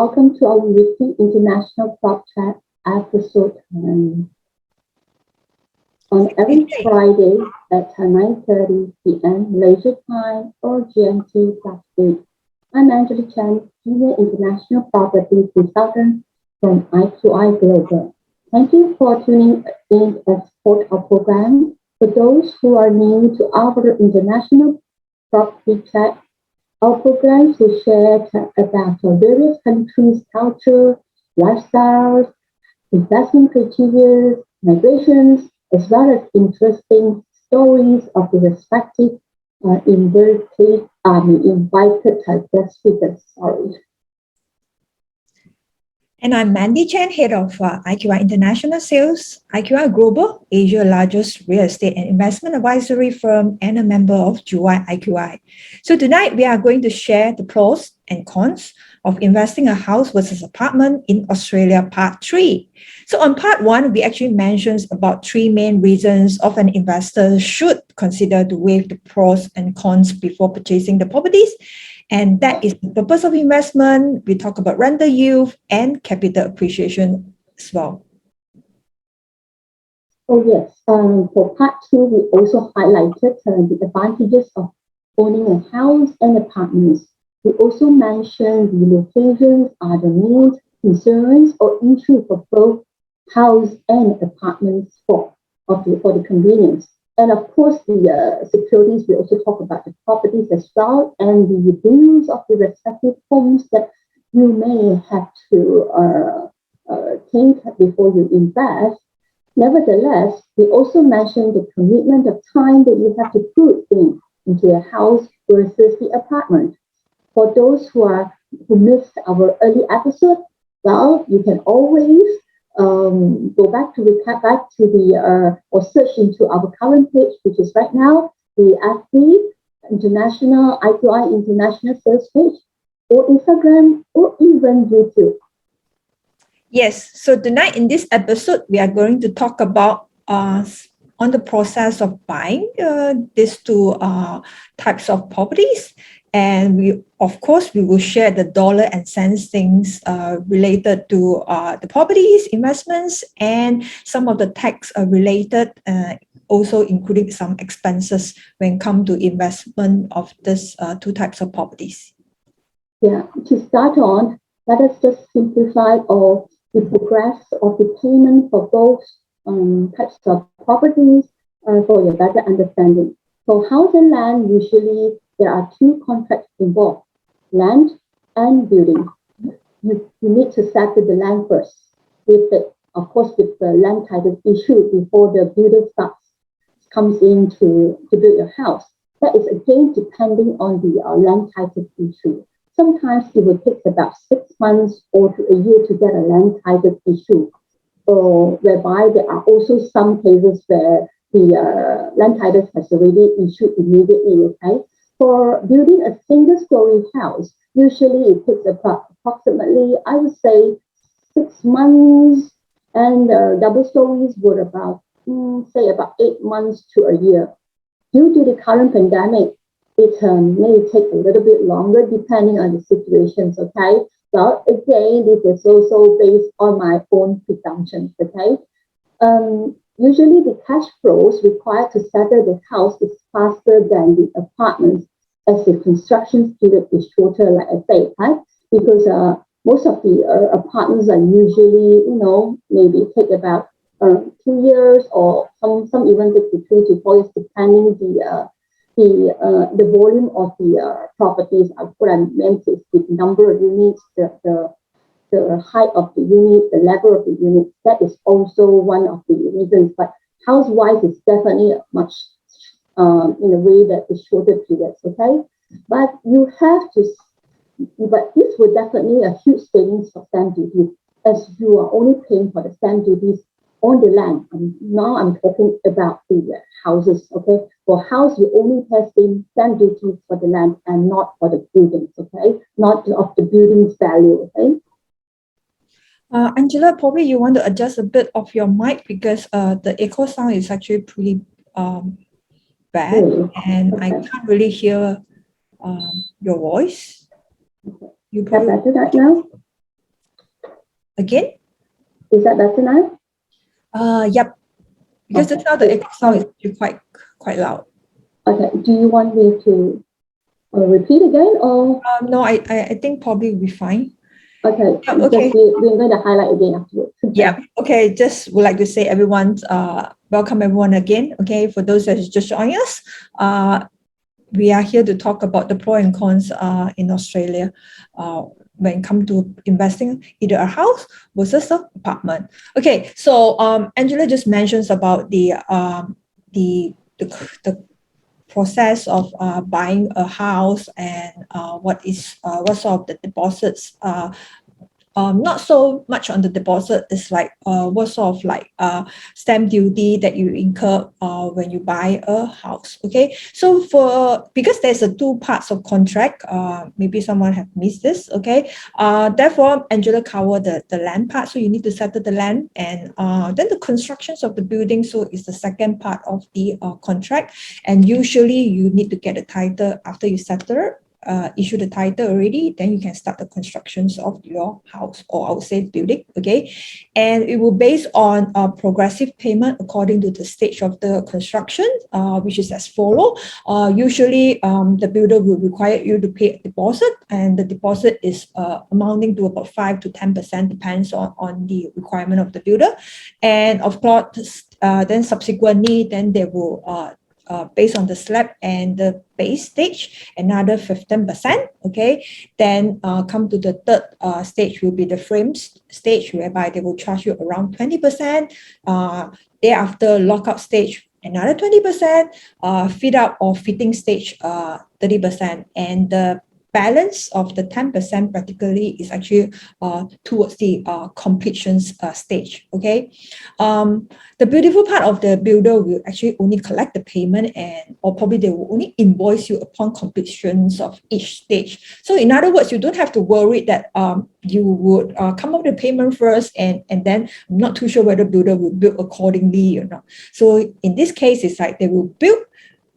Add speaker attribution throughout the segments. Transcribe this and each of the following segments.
Speaker 1: Welcome to our weekly International Talk Chat episode 10. On every Friday at 9:30 p.m. Malaysia time or GMT+8. I'm Angela Chen, Senior International Property Consultant from IQI Global. Thank you for tuning in and support our program. For those who are new to our international property chat, our programs will share about various countries' culture, lifestyles, investment criteria, migrations, as well as interesting stories of the respective invited guest speakers. Sorry.
Speaker 2: And I'm Mandy Chen, head of IQI International Sales, IQI Global, Asia's largest real estate and investment advisory firm, and a member of Juwai IQI. So tonight we are going to share the pros and cons of investing a house versus apartment in Australia, part 3. So on part 1, we actually mentioned about 3 main reasons of an investor should consider to weigh the pros and cons before purchasing the properties. And that is the purpose of investment. We talk about rental yield and capital appreciation as well.
Speaker 1: Oh yes, for part 2, we also highlighted the advantages of owning a house and apartments. We also mentioned the locations are the main concerns or issues for both house and apartments for the convenience. And of course, the securities, we also talk about the properties as well and the bills of the respective homes that you may have to think before you invest. Nevertheless, we also mentioned the commitment of time that you have to put into a house versus the apartment. For those who missed our early episode, well, you can always go back to recap back to or search into our current page, which is right now the FB International IQI International Sales page, or Instagram, or even YouTube.
Speaker 2: Yes, so tonight in this episode, we are going to talk about on the process of buying these 2 types of properties. And we will share the dollar and cents things related to the properties, investments, and some of the tax related, also including some expenses when it comes to investment of these 2 types of properties.
Speaker 1: Yeah, to start on, let us just simplify the progress of the payment for both types of properties for your better understanding. For house and land, usually there are 2 contracts involved, land and building. You need to settle the land first, with the land title issued before the builder comes in to build your house. That is again depending on the land title issue. Sometimes it will take about 6 months or to a year to get a land title issue, whereby there are also some cases where the land title has already issued immediately, okay? For building a single-story house, usually it takes approximately, I would say, 6 months, and double stories would about 8 months to a year. Due to the current pandemic, it may take a little bit longer depending on the situations, okay? Well, again, this is also based on my own presumptions, okay? Usually the cash flows required to settle the house is faster than the apartments, as the construction period is shorter, like I say, right? Because most of the apartments are usually, maybe take about 2 years, or some even take 3 to 4 years, depending the volume of the properties. What I meant is the number of units, the height of the unit, the level of the unit. That is also one of the reasons. But house-wise, it's definitely much in a way that is shorter periods, okay? But this would definitely a huge savings for stamp duty, as you are only paying for the stamp duties on the land. Now I'm talking about the houses, okay? For house, you only pay stamp duty for the land and not for the buildings, okay? Not of the building's value, okay?
Speaker 2: Angela, probably you want to adjust a bit of your mic because the echo sound is actually pretty bad, and I can't really hear your voice.
Speaker 1: You probably better right now?
Speaker 2: again.
Speaker 1: Is that better now?
Speaker 2: Yep. Because
Speaker 1: Okay.
Speaker 2: just now the sound is actually quite loud.
Speaker 1: Okay. Do you want me to repeat again or?
Speaker 2: No, I think probably will be fine.
Speaker 1: Okay.
Speaker 2: Yeah, okay.
Speaker 1: Just we're going to highlight again afterwards.
Speaker 2: Yeah. Okay. Just would like to say welcome everyone again. Okay. For those that just joined us, we are here to talk about the pros and cons in Australia when it comes to investing either a house versus an apartment. Okay, so Angela just mentions about the process of buying a house and what sort of the deposits not so much on the deposit. It's like what sort of like stamp duty that you incur when you buy a house. Okay, so because there's a two parts of contract, maybe someone have missed this. Okay, therefore Angela covered the land part, so you need to settle the land, and then the constructions of the building. So it's the second part of the contract, and usually you need to get a title after you settle. Issue the title already, then you can start the constructions of your house, or I would say building. Okay, and it will based on a progressive payment according to the stage of the construction, which is as follow. Usually the builder will require you to pay a deposit, and the deposit is amounting to about 5 to 10%, depends on the requirement of the builder. And of course then subsequently then they will based on the slab and the base stage, another 15%. Okay, then come to the third stage will be the frame stage, whereby they will charge you around 20%. Thereafter, lockout stage, another 20%. Fit out or fitting stage, 30%, and the balance of the 10% practically is actually towards the completions stage. Okay, the beautiful part of the builder will actually only collect the payment, or probably they will only invoice you upon completions of each stage. So in other words, you don't have to worry that you would come up with the payment first, and then I'm not too sure whether builder will build accordingly or not. So in this case, it's like they will build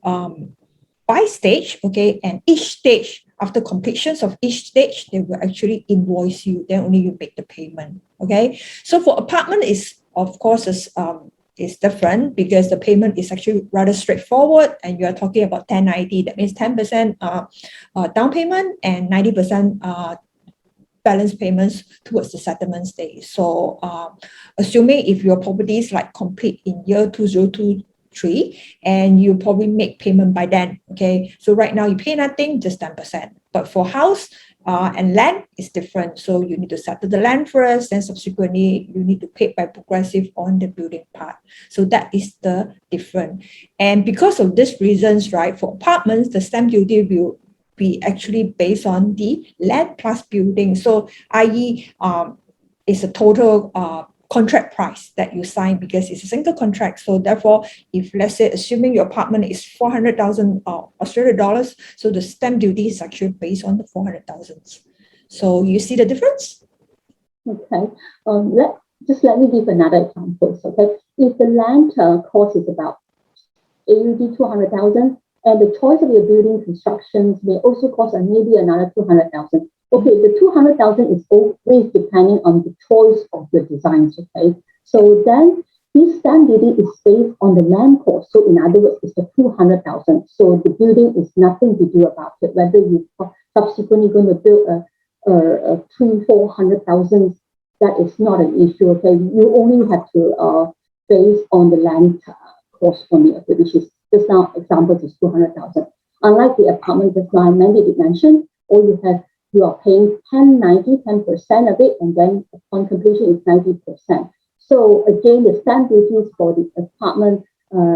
Speaker 2: by stage. Okay, and each stage, after completions of each stage, they will actually invoice you, then only you make the payment. Okay, so for apartment is of course is different, because the payment is actually rather straightforward, and you are talking about 1090. That means 10% down payment and 90% balance payments towards the settlement stage. So assuming if your property is like complete in year 2023, and you probably make payment by then. Okay, so right now you pay nothing, just 10%. But for house and land is different. So you need to settle the land first, then subsequently you need to pay by progressive on the building part. So that is the difference. And because of these reasons, right, for apartments, the stamp duty will be actually based on the land plus building. So i.e. It's a total contract price that you sign, because it's a single contract. So therefore, if let's say assuming your apartment is 400,000 Australian dollars, so the stamp duty is actually based on the 400,000. So you see the difference?
Speaker 1: Okay. Let me give another example. Okay, if the land cost is about AUD 200,000, and the choice of your building constructions may also cost maybe another 200,000. Okay, the 200,000 is always depending on the choice of the designs. Okay, so then this stamp duty is based on the land cost. So in other words, it's the 200,000. So the building is nothing to do about it. Whether you subsequently going to build a 300,000-400,000, that is not an issue. Okay, you only have to base on the land cost only, okay, which is just now example is 200,000. Unlike the apartment just now, Mandy did mention, you are paying 10% of it, and then upon completion is 90%. So again, the stamp duties for the apartment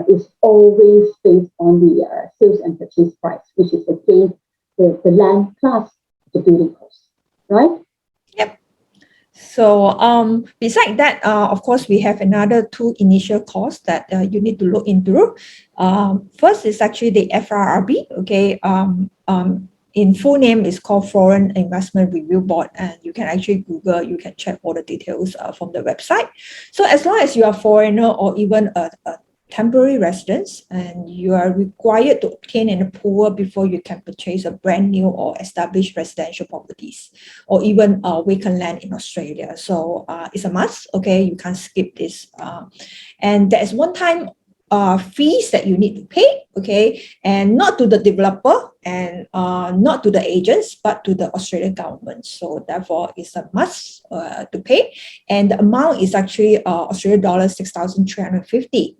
Speaker 1: is always based on the sales and purchase price, which is again the land plus the building cost, right?
Speaker 2: Yep. So beside that, of course, we have another two initial costs that you need to look into. First is actually the FRRB. Okay, in full name is called Foreign Investment Review Board, and you can actually Google, you can check all the details from the website. So as long as you are foreigner or even a temporary residence, and you are required to obtain an approval before you can purchase a brand new or established residential properties, or even vacant land in Australia. So it's a must. Okay, you can't skip this. And there's one-time fees that you need to pay. Okay, and not to the developer and not to the agents, but to the Australian government. So therefore, it's a must to pay, and the amount is actually Australian dollars 6,350.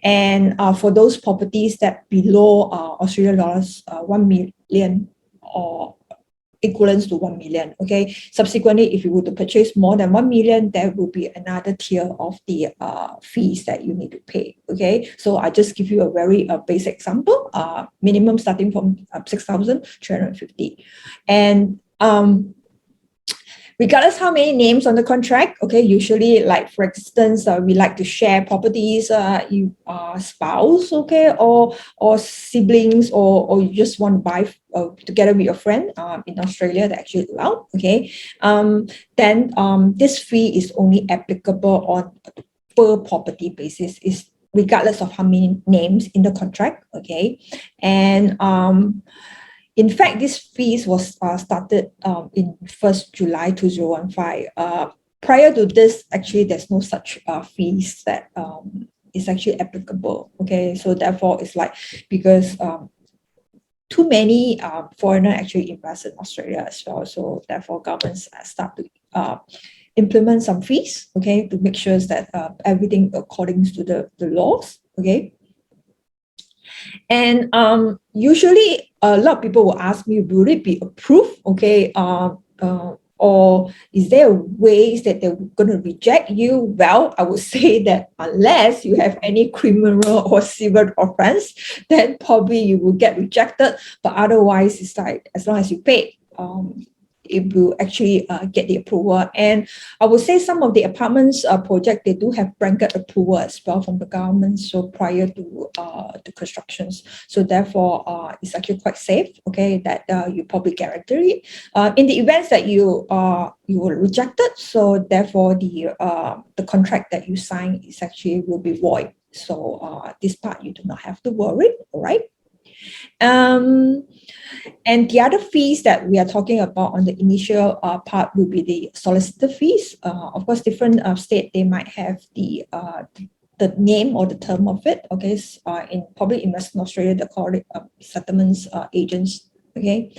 Speaker 2: And for those properties that below Australian dollars 1 million or equivalents to 1 million. Okay. Subsequently, if you were to purchase more than 1 million, there will be another tier of the fees that you need to pay. Okay. So I just give you a very basic example. Minimum starting from 6,350, and regardless how many names on the contract, okay, usually like for instance, we like to share properties, you spouse, okay, or siblings, or you just want to buy together with your friend in Australia, that actually allowed, okay, then this fee is only applicable on per property basis, is regardless of how many names in the contract, okay, and in fact, this fees was started in 1st July 2015. Prior to this, actually, there's no such fees that is actually applicable. Okay, so therefore, it's like because too many foreigners actually invest in Australia as well. So therefore, governments start to implement some fees. Okay, to make sure that everything according to the laws. Okay. And usually a lot of people will ask me, will it be approved? Okay, or is there ways that they're going to reject you? Well, I would say that unless you have any criminal or civil offense, then probably you will get rejected. But otherwise, it's like as long as you pay, it will actually get the approval. And I would say some of the apartments project, they do have blanket approval as well from the government, so prior to constructions. So therefore, it's actually quite safe, okay, that you probably guarantee it. In the events that you were rejected, so therefore the contract that you sign is actually will be void. So this part you do not have to worry, all right? And the other fees that we are talking about on the initial part will be the solicitor fees. Of course, different state, they might have the name or the term of it. Okay, in probably in Western Australia, they call it settlements agents. Okay,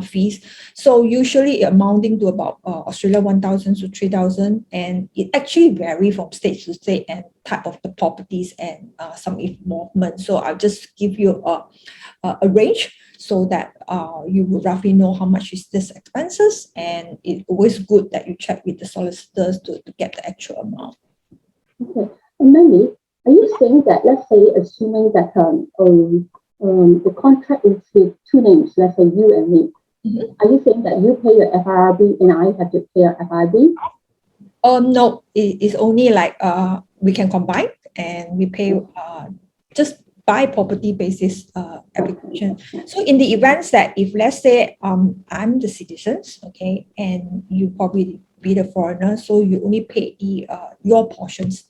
Speaker 2: fees. So usually amounting to about Australia 1,000 to 3,000, and it actually vary from state to state and type of the properties and some involvement. So I'll just give you a range so that you will roughly know how much is this expenses, and it's always good that you check with the solicitors to get the actual amount.
Speaker 1: Okay, and Mandy, are you saying that, let's say, assuming that the contract is with two names, let's say you and me, are you saying that you pay your FIRB and I have to pay your FIRB?
Speaker 2: No, it's only like we can combine and we pay just by property basis application. So in the events that if let's say I'm the citizens, okay, and you probably be the foreigner, so you only pay your portions.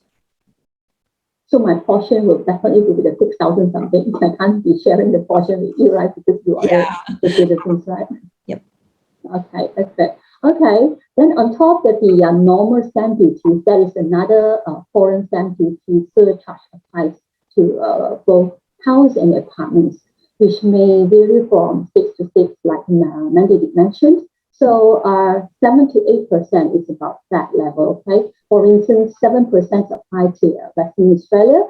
Speaker 1: So my portion will definitely be the 6,000 something. I can't be sharing the portion with you, right? Because you are the citizens, right?
Speaker 2: Yep.
Speaker 1: Okay, that's it. Okay, then on top of the normal stamp duties, there is another foreign stamp duty surcharge applies to both house and apartments, which may vary from state to state, like Mandy did mention. So 7 to 8% is about that level, okay? For instance, 7% apply to Western Australia,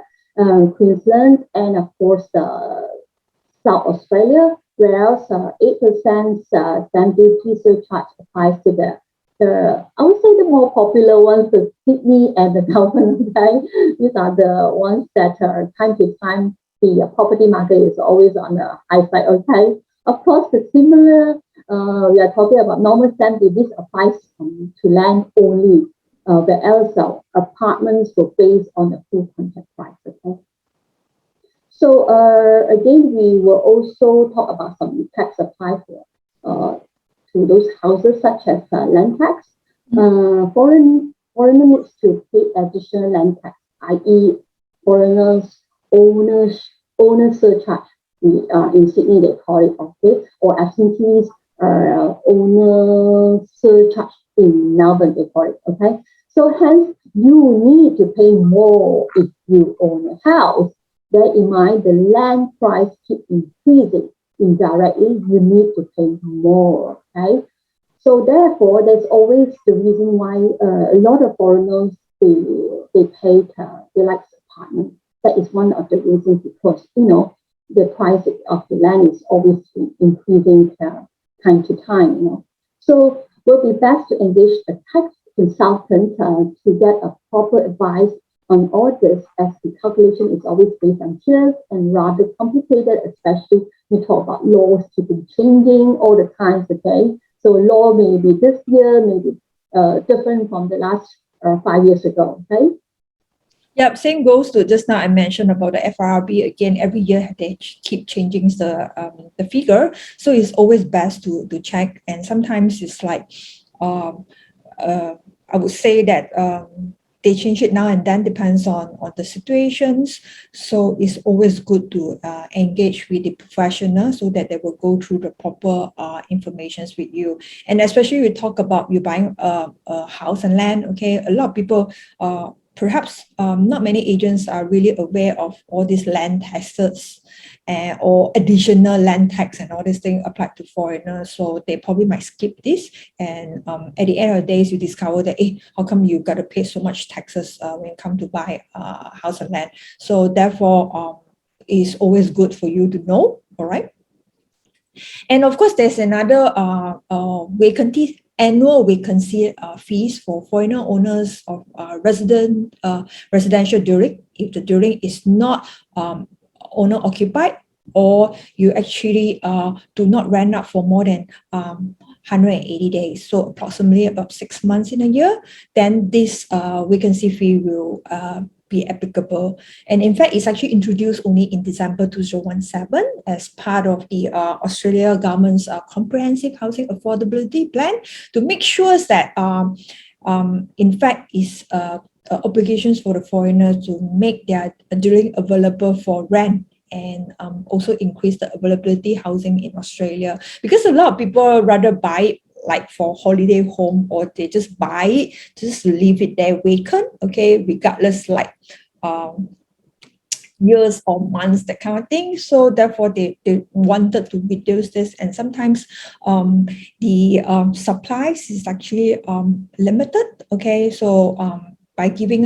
Speaker 1: Queensland, and of course, South Australia, whereas 8% stamp duty surcharge applies to I would say the more popular ones, the Sydney and the Melbourne, okay? These are the ones that time to time, the property market is always on the high side, okay? Of course, the similar, we are talking about normal stamp duty, this applies to land only, whereas apartments were based on the full contract price, okay? So again, we will also talk about some tax applied to those houses, such as land tax. Foreigner needs to pay additional land tax, i.e., foreigners owner surcharge. In Sydney they call it, okay, or absentees owner surcharge in Melbourne they call it, okay. So hence you need to pay more if you own a house. Bear in mind the land price keep increasing. Indirectly, you need to pay more, okay? So therefore, there's always the reason why a lot of foreigners they pay they like apartment. That is one of the reasons because the price of the land is always increasing time to time. So it will be best to engage a tax consultant to get a proper advice on all this, as the calculation is always based on tiers and rather complicated, especially we talk about laws keeping changing all the time. Okay, so law may be this year, maybe different from the last 5 years ago. Okay.
Speaker 2: Yep, same goes to just now I mentioned about the FRB. Again, every year they keep changing the figure, so it's always best to check. And sometimes it's like I would say that they change it now and then, depends on the situations. So it's always good to engage with the professional so that they will go through the proper informations with you. And especially we talk about you buying a house and land. Okay, a lot of people perhaps not many agents are really aware of all these land taxes or additional land tax and all these things applied to foreigners. So they probably might skip this. And at the end of the day, you discover that, hey, how come you got to pay so much taxes when you come to buy a house and land? So therefore, it's always good for you to know, all right? And of course, there's another annual vacancy fees for foreigner owners of residential dwelling if the dwelling is not owner occupied, or you actually do not rent out for more than 180 days, so approximately about 6 months in a year, then this vacancy fee will be applicable. And in fact, it's actually introduced only in December 2017 as part of the Australia government's comprehensive housing affordability plan, to make sure that in fact is obligations for the foreigners to make their dwelling available for rent, and also increase the availability housing in Australia, because a lot of people rather buy it like for holiday home, or they just buy it, just leave it there vacant, okay, regardless like years or months, that kind of thing. So therefore they wanted to reduce this, and sometimes the supplies is actually limited, okay. So by giving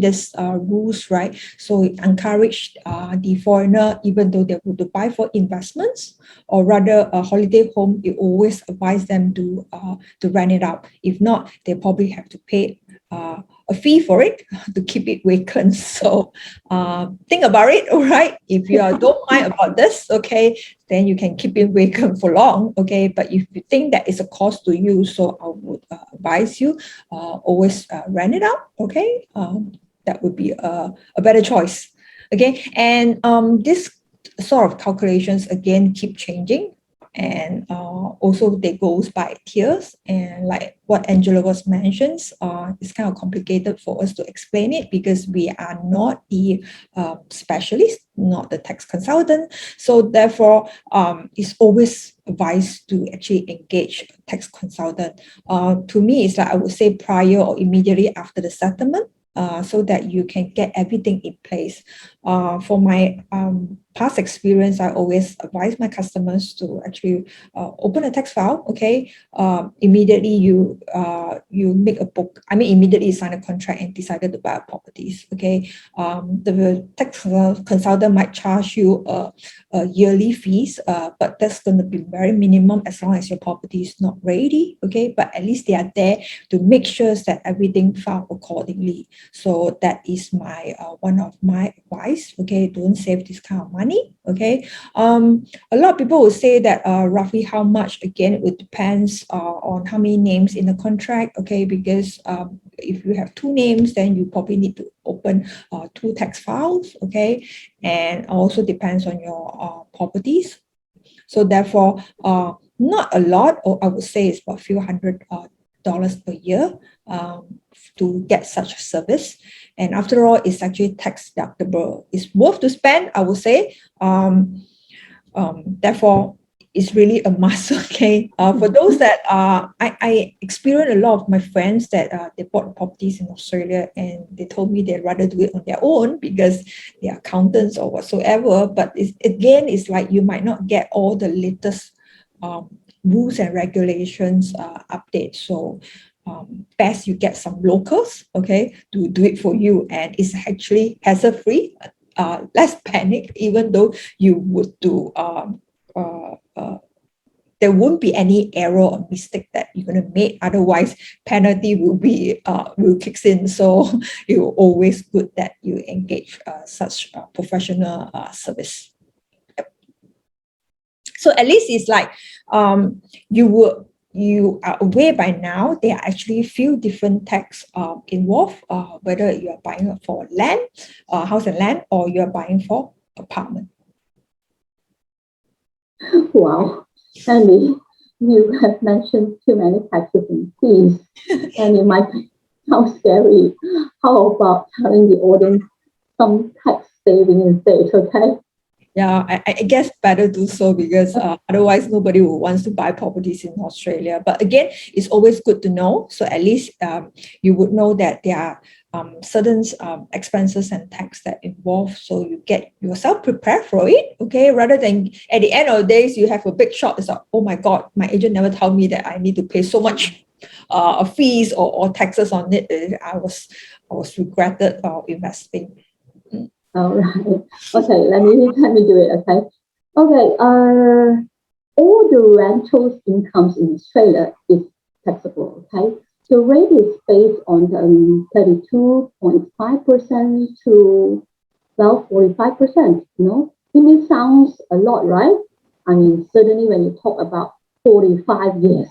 Speaker 2: this rules, right? So it encouraged the foreigner, even though they would to buy for investments or rather a holiday home, it always advise them to rent it out. If not, they probably have to pay a fee for it to keep it vacant. So think about it, all right? If you don't mind about this, okay, then you can keep it vacant for long, okay? But if you think that it's a cost to you, so I would advise you always rent it out, okay? That would be a better choice, okay? And this sort of calculations, again, keep changing. And also they goes by tiers, and like what Angela was mentions, it's kind of complicated for us to explain it because we are not the specialist, not the tax consultant. So therefore, it's always advised to actually engage a tax consultant. To me, it's like I would say prior or immediately after the settlement, so that you can get everything in place. For my past experience, I always advise my customers to actually open a tax file, okay? Immediately you make a book, immediately sign a contract and decided to buy properties, okay? The tax consultant might charge you a yearly fees, but that's going to be very minimum as long as your property is not ready, okay? But at least they are there to make sure that everything filed accordingly. So that is my one of my advice, okay? Don't save this kind of money, okay? A lot of people will say that roughly how much, again, it depends on how many names in the contract, okay? Because if you have 2 names, then you probably need to open 2 tax files, okay? And also depends on your properties. So therefore, not a lot, or I would say it's about a few hundred per year to get such a service. And after all, it's actually tax deductible. It's worth to spend, I would say. Therefore, it's really a must. Okay, for those that I experienced a lot of my friends that they bought properties in Australia and they told me they'd rather do it on their own because they're accountants or whatsoever. But it's like you might not get all the latest rules and regulations updates. So best you get some locals, okay, to do it for you, and it's actually hassle free. Less panic, even though you would do there won't be any error or mistake that you're going to make. Otherwise, penalty will kick in. So it's always good that you engage such professional service. Yep. So at least it's like you are aware by now there are actually few different tax involved, whether you are buying for land, house and land, or you are buying for apartment.
Speaker 1: Wow, Mandy, you have mentioned too many taxes and fees, and it might sound scary. How about telling the audience some tax saving instead, okay?
Speaker 2: Yeah, I guess better do so because otherwise nobody will want to buy properties in Australia. But again, it's always good to know. So at least you would know that there are certain expenses and tax that involve. So you get yourself prepared for it, okay? Rather than at the end of the days, you have a big shock. It's like, oh my God, my agent never told me that I need to pay so much fees or taxes on it. I was regretted investing.
Speaker 1: All right. Okay, let me do it. Okay. Okay. All the rentals incomes in Australia is taxable. Okay. The rate is based on 32.5% to 45%. You know, it may sounds a lot, right? I mean, certainly when you talk about 45 years,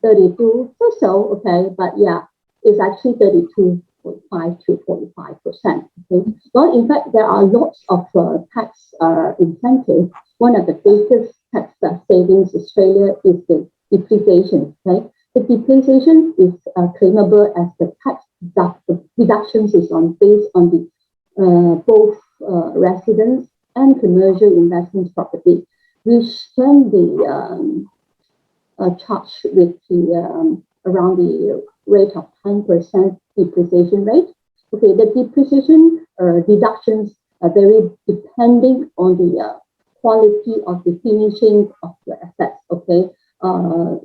Speaker 1: 32 so okay, but yeah, it's actually 32.5 to 45%. Okay? Well, in fact, there are lots of tax incentives. One of the biggest tax savings Australia is the depreciation. Okay, the depreciation is claimable as the tax deductions is based on the both residence and commercial investment property, which can be charged with the around the rate of 10% depreciation rate. Okay, the depreciation deductions are very depending on the quality of the finishing of the assets. Okay,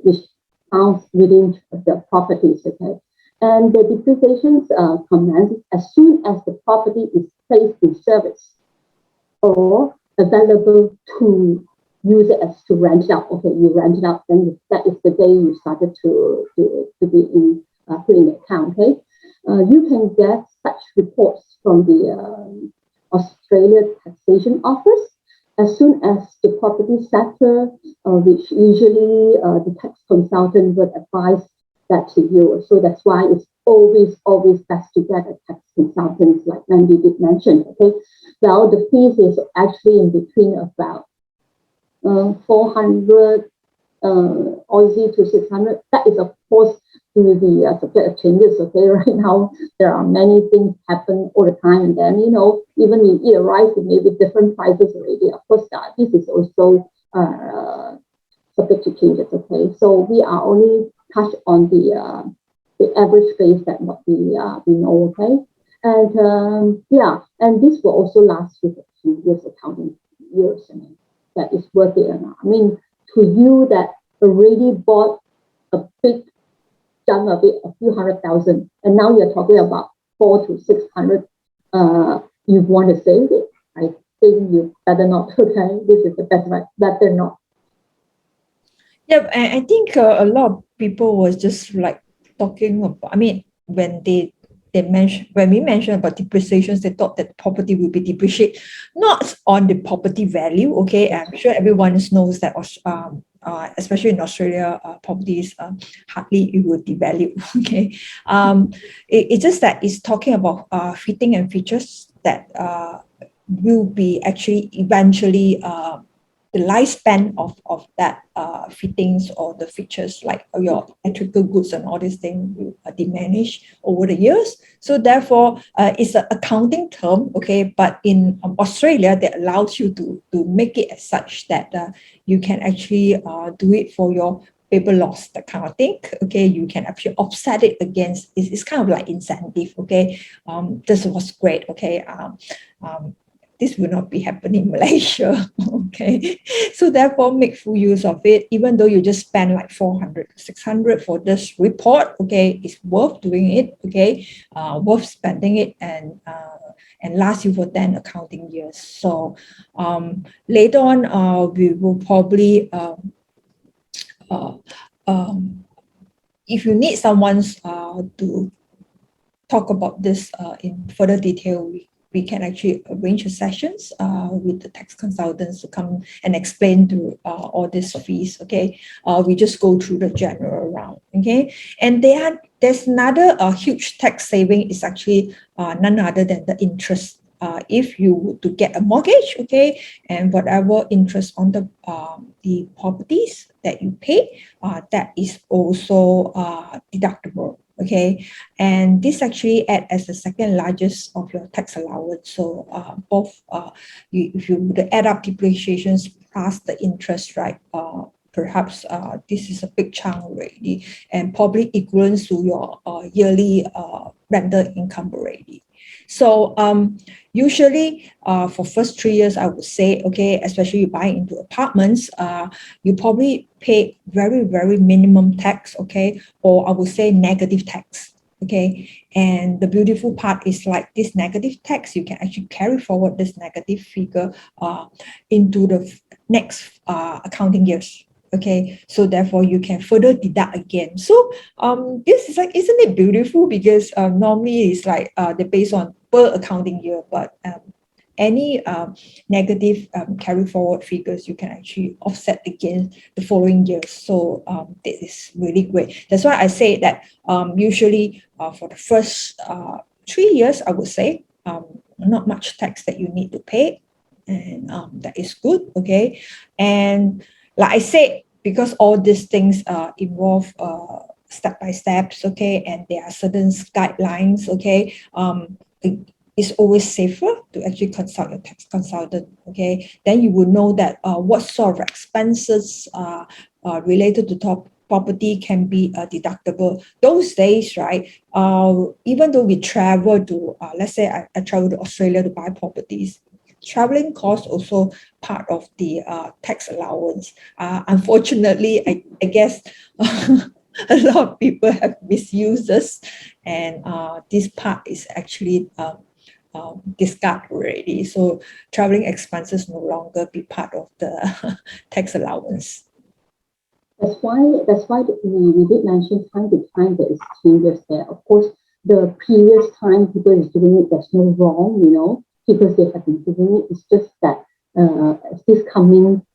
Speaker 1: which found within the properties. Okay, and the depreciations commence as soon as the property is placed in service or available to use it as to rent it out. Okay, you rent it out, then that is the day you started to be in put in the account. Okay, you can get such reports from the Australia Taxation Office as soon as the property sector, which usually the tax consultant would advise that to you. So that's why it's always best to get a tax consultant, like Mandy did mention. Okay, well, the fees is actually in between about 400 Aussie to 600. That is, of course, to the subject of changes. Okay, right now there are many things happen all the time, and then even you eat a rice, it may be different prices already. Of course, this is also subject to changes. Okay, so we are only touch on the average base that what we know. Okay, and yeah, and this will also last you for 2 years, accounting years. I mean, that is worth it or not. I mean, to you that already bought a big chunk of it, a few 100,000, and now you're talking about 400 to 600. You want to save it? I think you better not. Okay, this is the best right. Better not.
Speaker 2: Yeah, I think a lot of people was just like talking about. I mean, when we mentioned about depreciations, they thought that property will be depreciated, not on the property value. Okay, I'm sure everyone knows that. Especially in Australia, properties hardly it will devalue. Okay, it's just that it's talking about fitting and features that will be actually eventually the lifespan of that fittings or the features like your electrical goods and all these things will diminish over the years. So therefore, it's an accounting term, okay? But in Australia, that allows you to make it as such that you can actually do it for your paper loss, that kind of thing. Okay, you can actually offset it against. It's kind of like incentive. Okay, this was great. Okay, this will not be happening in Malaysia. Okay, so therefore make full use of it, even though you just spend like 400 600 for this report. Okay, it's worth doing it. Okay, worth spending it, and last you for 10 accounting years. So later on we will probably if you need someone to talk about this in further detail, we can actually arrange sessions with the tax consultants to come and explain to all these fees. Okay, we just go through the general round. Okay, and there's another huge tax saving is actually none other than the interest. If you were to get a mortgage, okay, and whatever interest on the properties that you pay, that is also deductible. Okay, and this actually add as the second largest of your tax allowance. So both if you add up depreciations plus the interest, right? Perhaps this is a big chunk already, and probably equivalent to your yearly rental income already. So usually for first 3 years, I would say, okay, especially you buy into apartments, you probably pay very, very minimum tax, okay, or I would say negative tax. Okay, and the beautiful part is like this negative tax, you can actually carry forward this negative figure into the next accounting years. Okay, so therefore you can further deduct again. So this is like, isn't it beautiful? Because normally it's like they're based on per accounting year, but any negative carry forward figures you can actually offset against the following years. So this is really great. That's why I say that usually for the first 3 years, I would say not much tax that you need to pay, and that is good. Okay, and like I said, because all these things involve step by steps, okay, and there are certain guidelines, okay, it's always safer to actually consult your tax consultant, okay? Then you will know that what sort of expenses related to top property can be deductible. Those days, right, even though we travel to, let's say I travel to Australia to buy properties, traveling costs also part of the tax allowance. Unfortunately, I guess a lot of people have misused this, and this part is actually discarded already. So traveling expenses no longer be part of the tax allowance.
Speaker 1: That's why we did mention time to time there is changes there. Of course, the previous time people is doing it, there's no wrong, because they have been doing it. It's just that this coming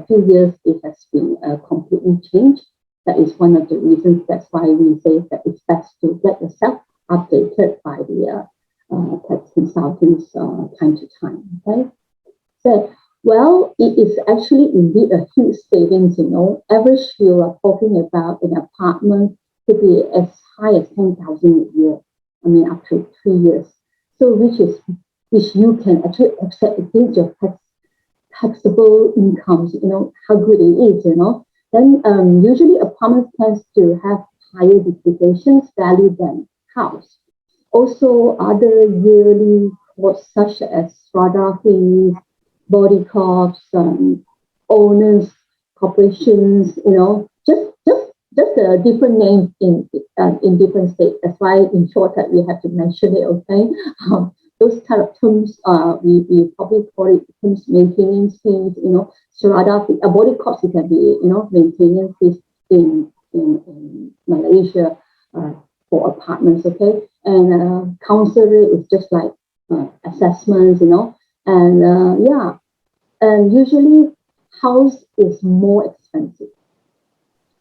Speaker 1: few years, it has been completely changed. That is one of the reasons. That's why we say that it's best to get yourself updated by the tax consultants time to time. Okay, so well, it is actually indeed a huge savings. Average you are talking about an apartment could be as high as 10,000 a year. I mean, up to 3 years. So which you can actually offset against your taxable incomes. How good it is. Then usually apartments tends to have higher depreciation value than house. Also, other yearly costs such as strata fees, body costs, owners, corporations, just a different name in different states. That's why, in short, that we have to mention it. Okay, those kind of terms, we probably call it terms maintenance fees. Strata fee, body costs, it can be maintenance fees in Malaysia for apartments. Okay, and council rate is just like assessments. And yeah, and usually house is more expensive.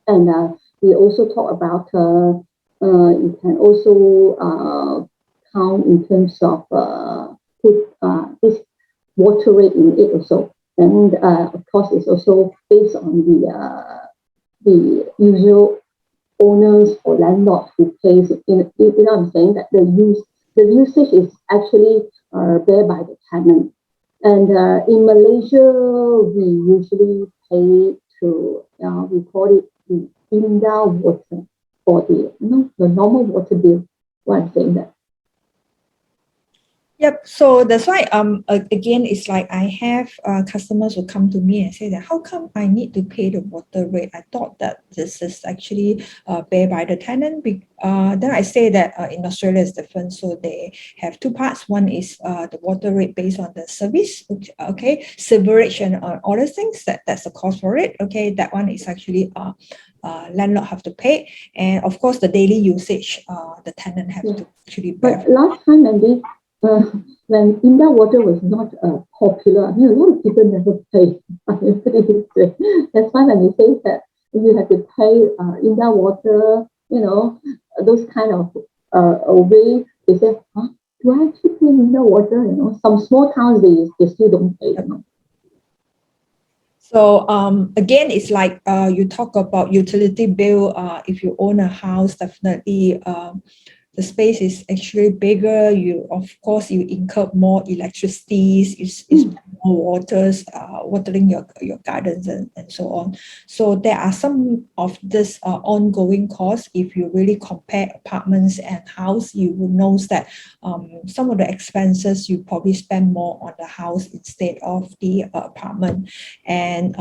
Speaker 1: And we also talk about you can also count in terms of put this water rate in it also. And of course, it's also based on the usual owners or landlords who pays. You know what I'm saying? That the usage is actually bear by the tenant. And in Malaysia, we usually pay to we call it the indoor water for the normal water bill. What I'm saying that.
Speaker 2: Yep. So that's why again it's like I have customers who come to me and say that how come I need to pay the water rate? I thought that this is actually paid by the tenant. Then I say that in Australia it's different. So they have two parts. One is the water rate based on the service, okay, sewerage and all those things. That's the cost for it. Okay, that one is actually landlord have to pay, and of course the daily usage the tenant have to actually bear.
Speaker 1: But last time, Mandy, when indoor water was not popular, I mean, a lot of people never pay. That's why when you say that you have to pay indoor water, those kind of way, they say, huh? Do I actually pay indoor water? Some small towns, they still don't pay.
Speaker 2: So again, it's like you talk about utility bill. If you own a house, definitely the space is actually bigger. You, of course, you incur more electricity, is more watering your gardens and so on. So there are some of this ongoing costs. If you really compare apartments and house, you will know that some of the expenses you probably spend more on the house instead of the apartment, and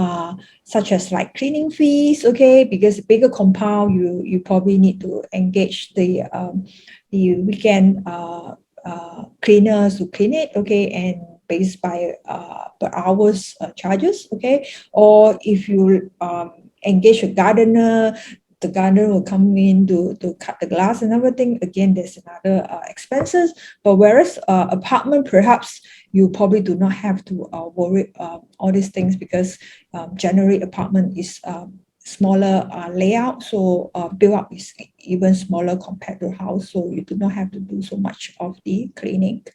Speaker 2: such as like cleaning fees, okay, because bigger compound, you probably need to engage the weekend cleaners to clean it, okay, and based by per hours charges, okay, or if you engage a gardener, the gardener will come in to cut the glass and everything. Again, there's another expenses. But whereas apartment, perhaps you probably do not have to worry all these things, because generally apartment is smaller layout, so build up is even smaller compared to house, so you do not have to do so much of the cleaning.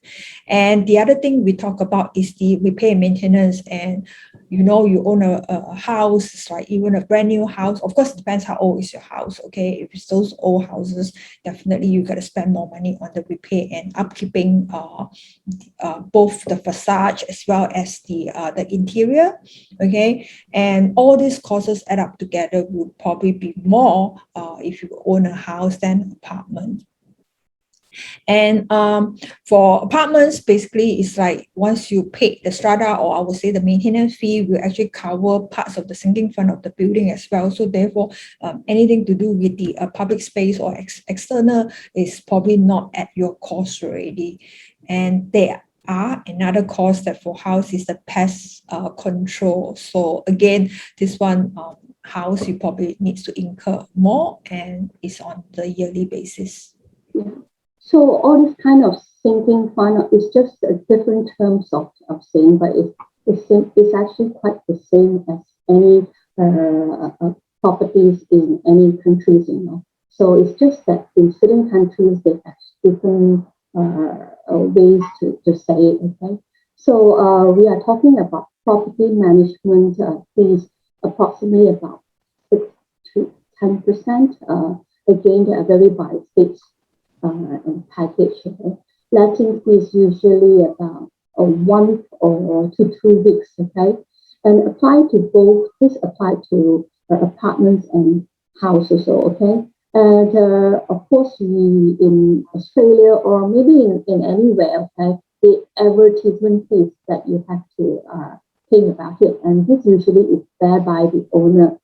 Speaker 2: And the other thing we talk about is the repair and maintenance. And you own a house, it's like even a brand new house, of course it depends how old is your house, okay. If it's those old houses, definitely you got to spend more money on the repair and upkeeping, both the facade as well as the interior, okay. And all these costs add up together would probably be more if you own a house than apartment. And for apartments, basically, it's like once you pay the strata, or I would say the maintenance fee, will actually cover parts of the sinking fund of the building as well. So therefore, anything to do with the public space or external is probably not at your cost already. And there are another cost that for house is the pest control. So again, this one house you probably needs to incur more, and is on the yearly basis.
Speaker 1: Yeah. So all this kind of sinking fund is just different terms of saying, but it's actually quite the same as any properties in any countries, So it's just that in certain countries they have different ways to say it, okay? So we are talking about property management fees, approximately about 6 to 10%. Again, they are very by states and package. Letting fees usually about a 1 or to 2 weeks, okay? And apply to both, this apply to apartments and houses, okay? And of course, we in Australia or maybe in anywhere, okay, the advertisement fees that you have to think about it. And this usually is bear by the owner,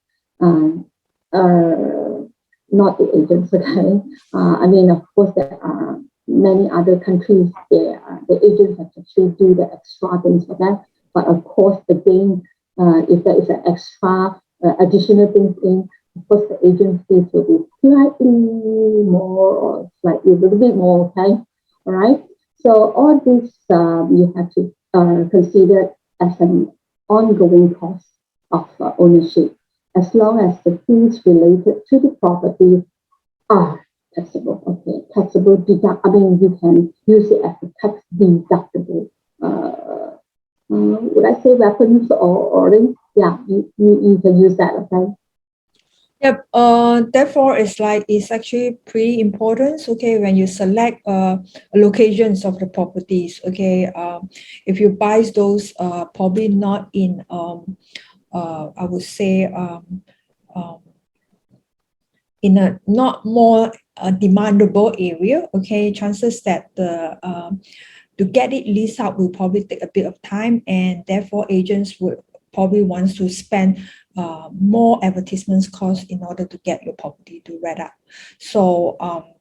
Speaker 1: not the agents, okay? I mean, of course, there are many other countries where the agents have to actually do the extra things for that. But of course, again, if there is an extra additional things in, of course, the agent fees will be slightly more or slightly a little bit more, okay? All right. So all this you have to consider as an ongoing cost of ownership, as long as the fees related to the property are taxable. Okay, taxable deduct. I mean, you can use it as a tax deductible would I say weapons or then yeah, you can use that, okay?
Speaker 2: Yep. Therefore, it's actually pretty important. Okay, when you select locations of the properties. Okay. If you buy those probably not in I would say um, in a not more demandable area. Okay, chances that the to get it leased out will probably take a bit of time, and therefore agents would probably want to spend more advertisements cost in order to get your property to rent out. So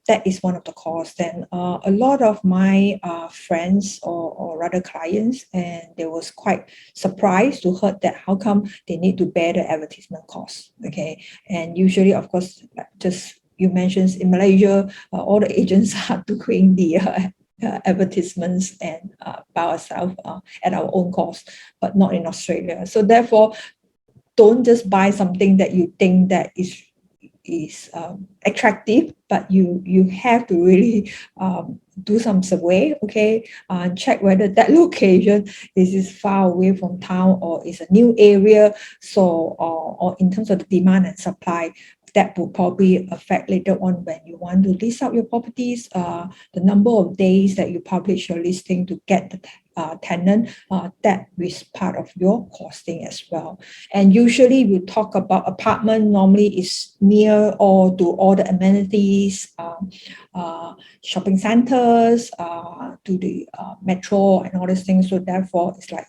Speaker 2: that is one of the costs. Then a lot of my friends or rather clients, and they was quite surprised to heard that how come they need to bear the advertisement cost. Okay, and usually, of course, just you mentioned in Malaysia, all the agents are doing the advertisements and by ourselves at our own cost, but not in Australia. So therefore, don't just buy something that you think that is attractive, but you have to really do some survey, okay, check whether that location is far away from town or is a new area. So or in terms of the demand and supply, that will probably affect later on when you want to lease out your properties, the number of days that you publish your listing to get the tenant, that is part of your costing as well. And usually we talk about apartment, normally is near or to all the amenities, shopping centers, to the metro and all these things. So therefore it's like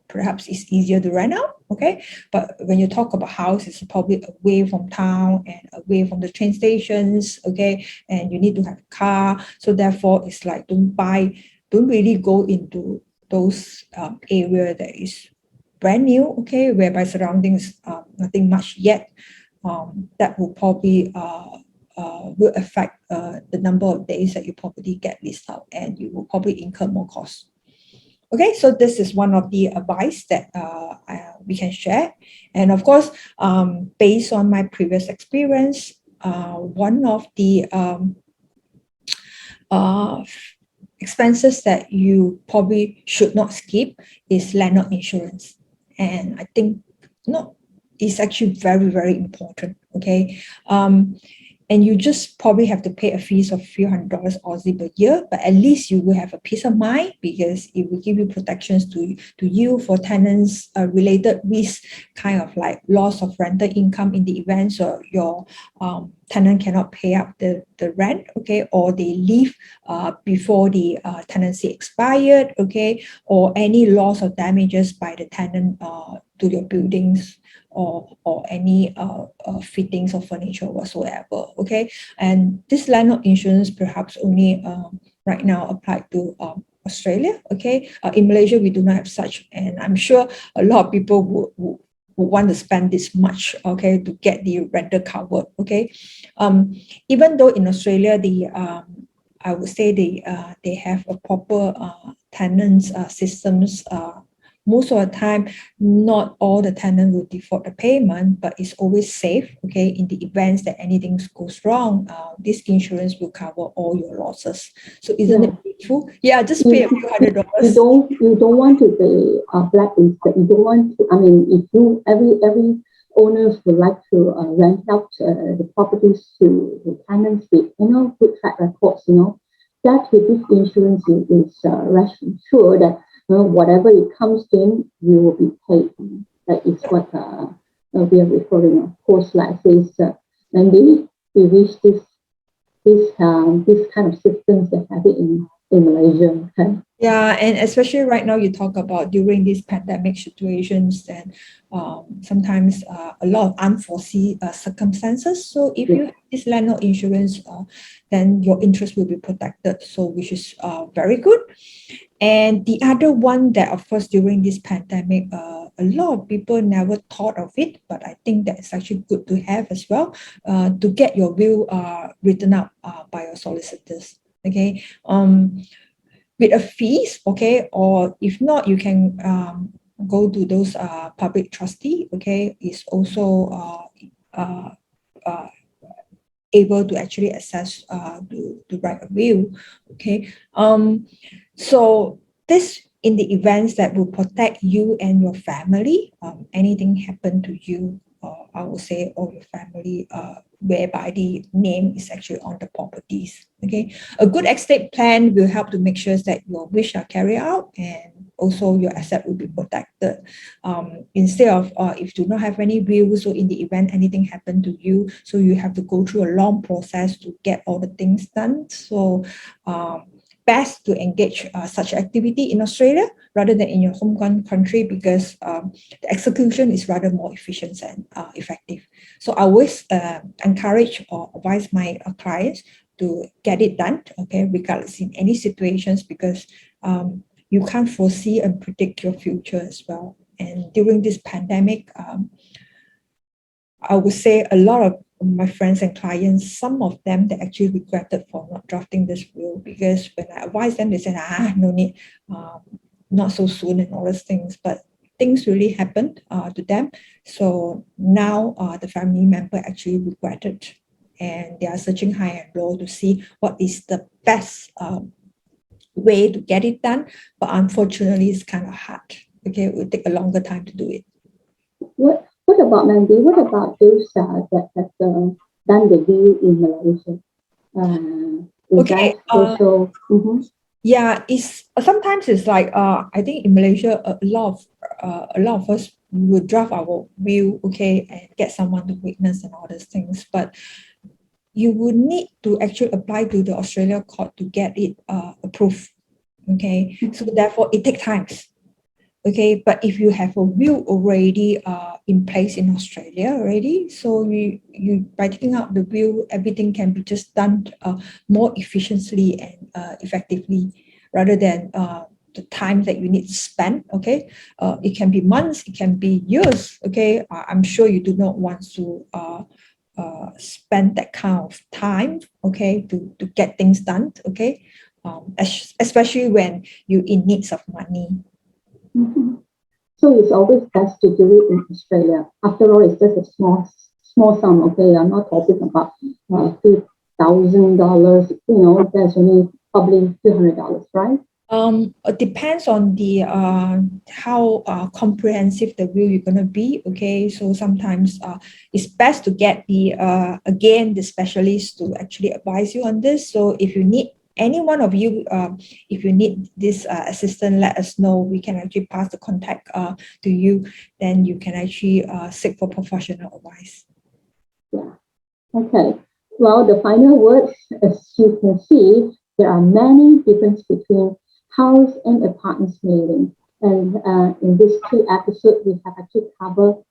Speaker 2: perhaps it's easier to rent out, okay? But when you talk about house, it's probably away from town and away from the train stations, okay? And you need to have a car. So therefore it's like don't really go into those area that is brand new, okay, whereby surroundings nothing much yet. That will probably will affect the number of days that your property get leased out, and you will probably incur more costs. Okay, so this is one of the advice that we can share. And of course, based on my previous experience, one of the expenses that you probably should not skip is landlord insurance. And I think no, it's actually very, very important. Okay. And you just probably have to pay a fees of few $100 Aussie per year, but at least you will have a peace of mind because it will give you protections to you for tenants related risk, kind of like loss of rental income in the event so your tenant cannot pay up the rent, okay, or they leave before the tenancy expired, okay, or any loss or damages by the tenant to your buildings or any fittings or furniture whatsoever, okay? And this landlord insurance perhaps only right now applied to Australia, okay? In Malaysia, we do not have such, and I'm sure a lot of people would want to spend this much, okay, to get the rental covered, okay? Even though in Australia, I would say they have a proper tenants systems. Most of the time, not all the tenant will default the payment, but it's always safe, okay? In the events that anything goes wrong, this insurance will cover all your losses. So isn't it beautiful? Yeah, just pay a few $100.
Speaker 1: You don't want to be blacklisted. You don't want to. I mean, if you every owners would like to rent out the properties to the tenants with good track records, that with this insurance is rest assured that whatever it comes in, you will be paid. That is what we are referring. Of course, like this, Mandy, we wish this kind of systems that have it in Malaysia. Okay?
Speaker 2: Yeah, and especially right now, you talk about during these pandemic situations, and sometimes a lot of unforeseen circumstances. So if you have this landlord insurance, then your interest will be protected. So which is very good. And the other one that, of course, during this pandemic, a lot of people never thought of it, but I think that it's actually good to have as well, to get your will written up by your solicitors. Okay. With a fees, okay, or if not, you can go to those public trustee, okay, is also able to actually to write a will, okay. So this in the events that will protect you and your family, anything happen to you, I would say, or your family, whereby the name is actually on the properties. Okay, a good estate plan will help to make sure that your wish are carried out and also your asset will be protected. Instead of if you do not have any will, so in the event anything happen to you, so you have to go through a long process to get all the things done. So best to engage such activity in Australia rather than in your home country, because the execution is rather more efficient and effective. So I always encourage or advise my clients to get it done, okay, regardless in any situations, because you can't foresee and predict your future as well. And during this pandemic, I would say a lot of my friends and clients, some of them, they actually regretted for not drafting this will, because when I advised them, they said, no need, not so soon and all those things. But things really happened to them. So now the family member actually regretted, and they are searching high and low to see what is the best way to get it done. But unfortunately, it's kind of hard. Okay, it will take a longer time to do it.
Speaker 1: What about Mandy? What about those that have done the deal in Malaysia?
Speaker 2: Okay.
Speaker 1: Also,
Speaker 2: yeah, it's sometimes it's like I think in Malaysia a lot of us will draft our will, okay, and get someone to witness and all these things, but you would need to actually apply to the Australia court to get it approved. Okay, so therefore it takes time. Okay, but if you have a will already in place in Australia already, so you by taking out the will, everything can be just done more efficiently and effectively, rather than the time that you need to spend. Okay, it can be months, it can be years. Okay, I'm sure you do not want to spend that kind of time. Okay, to get things done. Okay, especially when you in needs of money.
Speaker 1: So it's always best to do it in Australia. After all, it's just a small sum. Okay, I'm not talking about $2,000. There's only probably $200, right?
Speaker 2: It depends on the how comprehensive the will you're gonna be. Okay, so sometimes it's best to get the again the specialist to actually advise you on this. So if you need any one of you, if you need this assistant, let us know. We can actually pass the contact to you. Then you can actually seek for professional advice.
Speaker 1: Yeah. Okay. Well, the final word, as you can see, there are many differences between house and apartment mailing. And in this 2 episodes, we have actually covered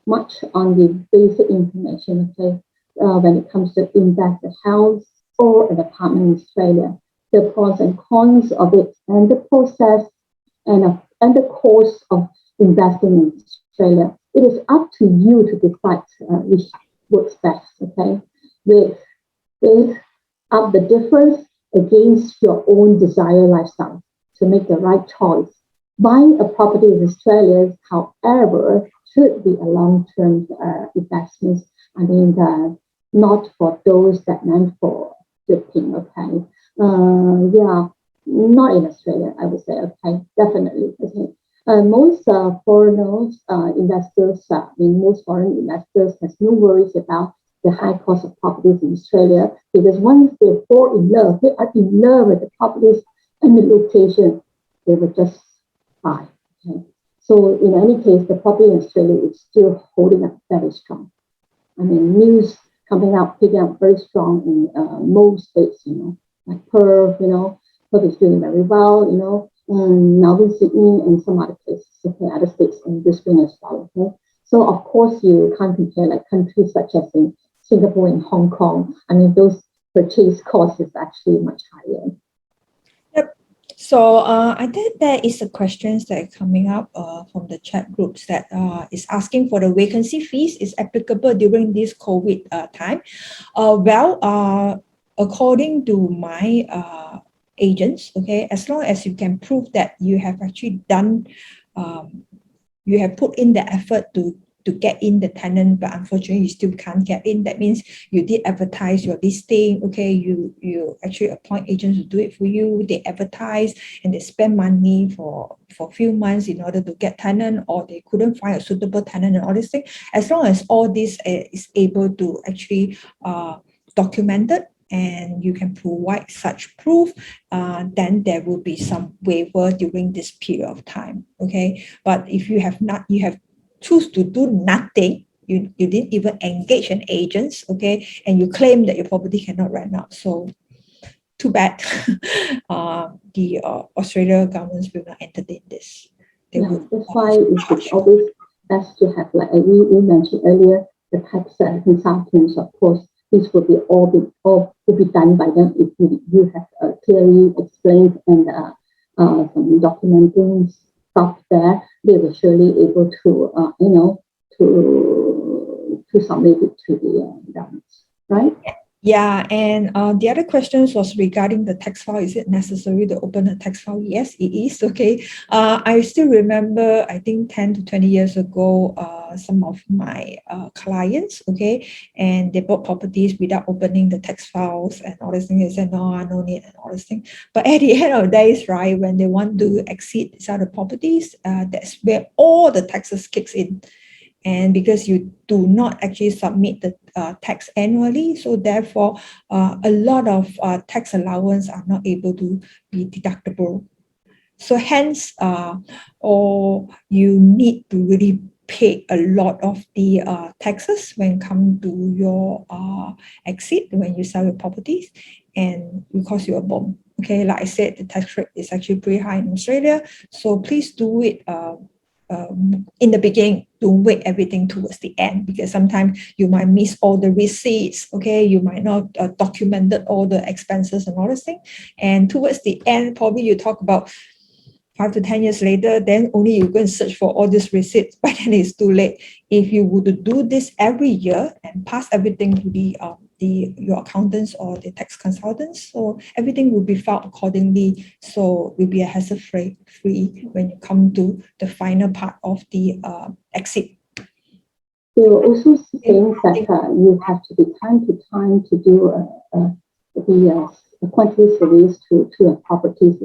Speaker 1: much on the basic information. Okay, when it comes to invest a house or an apartment in Australia, the pros and cons of it, and the process and the cost of investing in Australia. It is up to you to decide which works best. Okay, with up the difference against your own desired lifestyle to make the right choice. Buying a property in Australia, however, should be a long-term investment. I mean, not for those that meant for flipping. Okay, yeah, not in Australia, I would say. Okay, definitely. Okay. Most foreigners, investors, most foreign investors has no worries about the high cost of properties in Australia, because once they fall in love, they are in love with the properties and the location, they will just buy. Okay. So in any case, the property in Australia is still holding up very strong. I mean, news coming out, picking up very strong in most states, like Perth, Perth is doing very well, Melbourne, Sydney, and some other places, okay, other states in Brisbane as well, okay. So of course you can't compare like countries such as in Singapore and Hong Kong. I mean, those purchase costs is actually much higher.
Speaker 2: Yep. So I think there is a questions that are coming up from the chat groups that is asking for the vacancy fees is applicable during this COVID time. According to my agents, okay, as long as you can prove that you have actually done, you have put in the effort to to get in the tenant, but unfortunately you still can't get in. That means you did advertise your listing. Okay, you actually appoint agents to do it for you. They advertise and they spend money for a few months in order to get tenant, or they couldn't find a suitable tenant and all these things. As long as all this is able to actually documented, and you can provide such proof, then there will be some waiver during this period of time. Okay, but if you have not, you have choose to do nothing, you didn't even engage an agent, okay, and you claim that your property cannot rent out. So too bad. The Australia government will not entertain this. They will
Speaker 1: That's why it's always best to have, like we mentioned earlier, the tax consultants. Of course, this will be done by them if you have clearly explained and some documenting stuff there. They will surely able to to submit it to the government, right?
Speaker 2: Yeah, and the other questions was regarding the tax file. Is it necessary to open a tax file? Yes, it is. Okay. I still remember, I think 10 to 20 years ago, some of my clients, okay, and they bought properties without opening the tax files and all these things. They said, no, I don't need and all these things. But at the end of the day, right, when they want to exit some of the properties, that's where all the taxes kicks in. And because you do not actually submit the tax annually, so therefore a lot of tax allowance are not able to be deductible. So hence, or you need to really pay a lot of the taxes when come to your exit when you sell your properties, and because you are born. Okay, like I said, the tax rate is actually pretty high in Australia. So please do it in the beginning. Don't wait everything towards the end, because sometimes you might miss all the receipts. Okay, you might not documented all the expenses and all this thing, and towards the end, probably you talk about 5 to 10 years later, then only you go and search for all these receipts. By then it's too late. If you would do this every year and pass everything to your accountants or the tax consultants, so everything will be filed accordingly. So will be a hassle-free when you come to the final part of the exit.
Speaker 1: They were also saying that you have to be time to time to do the quantity surveys to properties,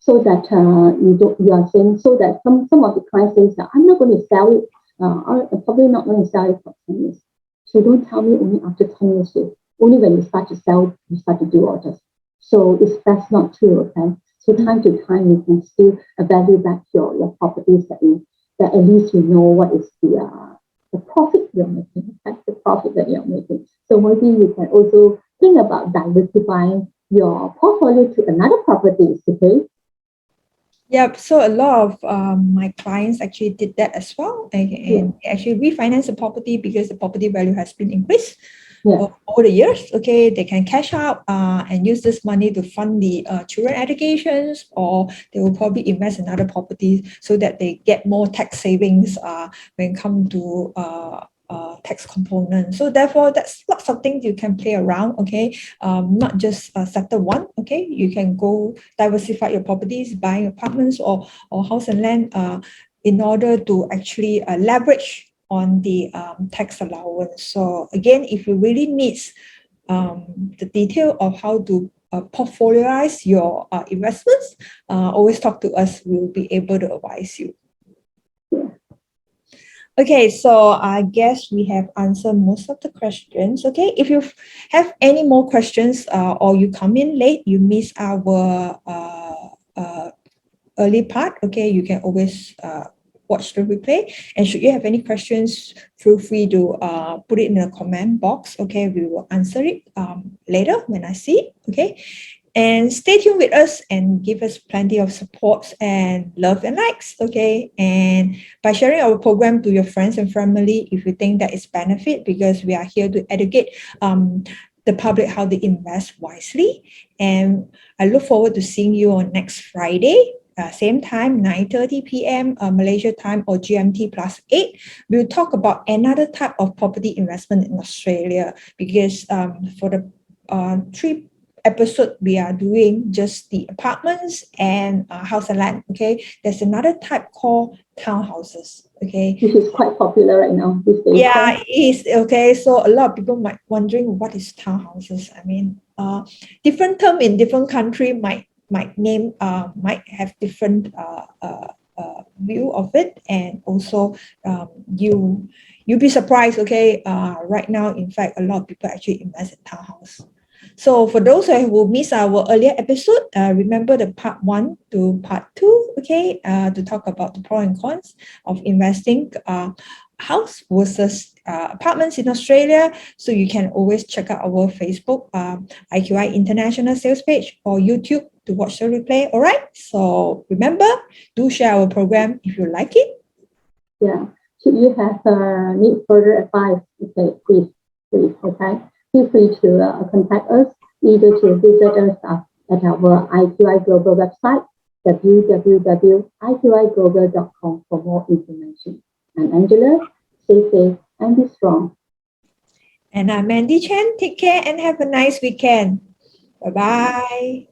Speaker 1: so that you are saying, so that some of the clients say that I'm not going to sell it. I'm probably not going to sell it for 10 years. So don't tell me only after 10 years. Only when you start to sell, you start to do orders. So it's best not to, okay? So time to time, you can still value back your properties that at least you know what is the profit you're making. That's the profit that you're making. So maybe you can also think about diversifying your portfolio to another properties, okay?
Speaker 2: Yep. So a lot of my clients actually did that as well, and actually refinance the property because the property value has been increased over the years. Okay, they can cash out and use this money to fund the children educations, or they will probably invest in other properties so that they get more tax savings when it comes to tax component. So therefore, that's lots of things you can play around. Okay, not just settle one. Okay, you can go diversify your properties, buying apartments or house and land in order to actually leverage on the tax allowance. So again, if you really need the detail of how to portfolioize your investments, always talk to us. We'll be able to advise you. Okay, so I guess we have answered most of the questions. Okay, if you have any more questions or you come in late, you miss our early part, okay, you can always watch the replay. And should you have any questions, feel free to put it in the comment box. Okay, we will answer it later when I see it. Okay. And stay tuned with us and give us plenty of support and love and likes, okay? And by sharing our program to your friends and family, if you think that is benefit, because we are here to educate the public how to invest wisely. And I look forward to seeing you on next Friday, same time, 9:30 p.m. Malaysia time or GMT +8. We'll talk about another type of property investment in Australia, because for the episode we are doing just the apartments and house and land. Okay, there's another type called townhouses. Okay,
Speaker 1: Which is quite popular right now these days.
Speaker 2: yeah, it is. Okay, so a lot of people might wondering what is townhouses. I mean, different term in different country might have different view of it, and also you'll be surprised. Okay, right now, in fact, a lot of people actually invest in townhouse. So for those who missed our earlier episode, remember the part 1 to part 2, okay, to talk about the pros and cons of investing house versus apartments in Australia. So you can always check out our Facebook, IQI International Sales page, or YouTube to watch the replay. All right. So remember, do share our program if you like it.
Speaker 1: Yeah. Should you have need further advice, okay, please, okay, feel free to contact us, either to visit us at our IQI Global website, www.iqiglobal.com, for more information. I'm Angela. Stay safe and be strong.
Speaker 2: And I'm Mandy Chen. Take care and have a nice weekend. Bye-bye.